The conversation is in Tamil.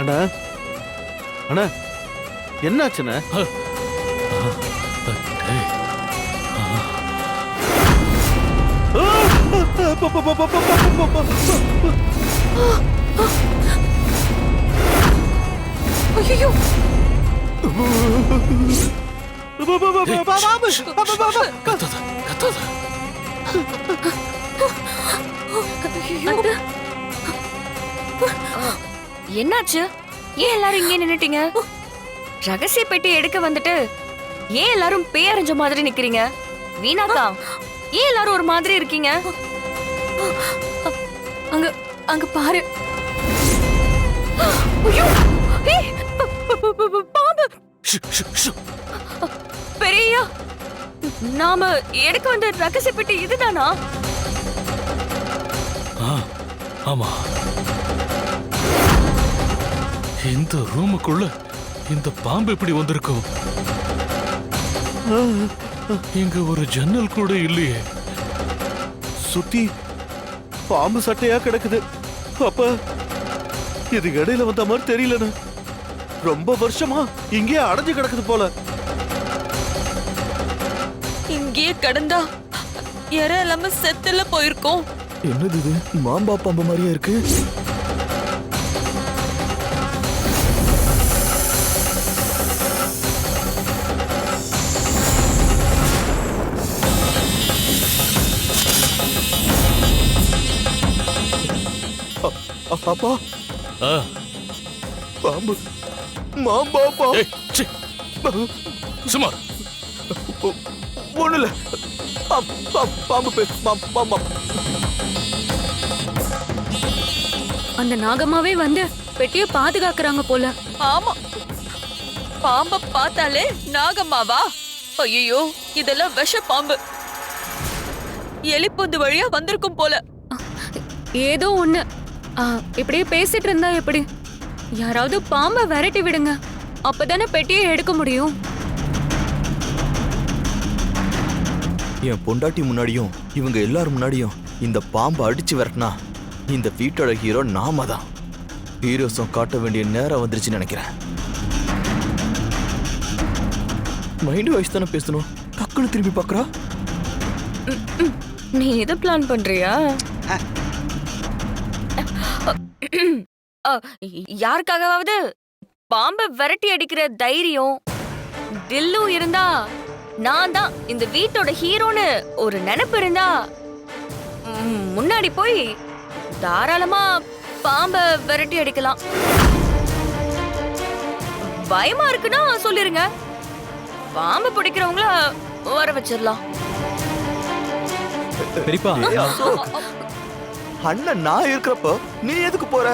அண்ணா அண்ணா என்னாச்சுண்ணே? ஐயோ என்னாச்சு? ஏன் எல்லாரும் இங்கே நின்னுட்டீங்க? ரகசிய பெட்டி எடுக்க வந்துட்டு ஏன் எல்லாரும் பேரஞ்ச மாதிரி நிக்கிறீங்க? வீணாக்கா, ஏன் எல்லாரும் ஒரு மாதிரி இருக்கீங்க? அங்க அங்க பாரு. ஐயோ! ஏய், பாம்பு! பெரியா, நாம எடுக்க வந்த ரகசிய பெட்டி இதுதானா? ஆமா. இந்த ரூமுக்குள்ள இந்த பாம்பு எப்படி வந்திருக்கும்? இங்க ஒரு ஜன்னல் கூட இல்லையே. சுத்தி பாம்பு சட்டையா கிடக்குது. அப்ப இது இடையில வந்த மாதிரி தெரியலண்ணா. ரொம்ப வருஷமா இங்கே அடைஞ்சு கிடக்குது போல. இங்கேயே கடந்தா யார இல்லாம செத்துல போயிருக்கோம். என்னது இது? மாம்பா பாம்பு மாதிரியா இருக்கு. அப்பா, பாம்பு, மாம்பா பாம்பு. சும்மா ஒண்ணுல பாம்பு பாம்பு. அந்த நாகம்மாவே வந்து பெட்டிய பாதுகாக்கறாங்க போல. ஆமா, பாம்ப பார்த்தாலே நாகம்மாவா? ஐயோ, இதெல்லாம் விஷ பாம்பு. எலிப்பொந்து வழியா வந்திருக்கும் போல. ஏதோ ஒண்ணு. இப்படியே பேசிட்டு இருந்தா எப்படி? யாராவது பாம்ப விரட்டி விடுங்க, அப்பதானே பெட்டியை எடுக்க முடியும். என் பொண்டாட்டி முன்னாடியும் இவங்க எல்லாரும் முன்னாடியும் இந்த பாம்பை அடிச்சு விரட்டினா இந்த வீட்டோட ஹீரோ நாம தான். ஹீரோஸும் காட்ட வேண்டிய நேரம் வந்துருச்சுன்னு நினைக்கிறேன். மைண்ட் வாய்ஸ் தானே பேசணும். டக்குன்னு திரும்பி பாக்குறா. நீ எதை பிளான் பண்றியா? யாருக்காகவாவது பாம்பை விரட்டி அடிக்கிற தைரியம் தில்லும் இருந்தா, நான் தான் இந்த வீட்டோட ஹீரோன்னு ஒரு நினைப்பு இருந்தா, முன்னாடி போய் தாராளமா பாம்பை விரட்டி அடிக்கலாம். பயமா இருக்குன்னா சொல்லிருங்க, பாம்பு பிடிக்கிறவங்கள வர வச்சிடலாம். பெரியப்பா, அண்ணன் நான் இருக்கிறப்போ நீ எதுக்கு போற?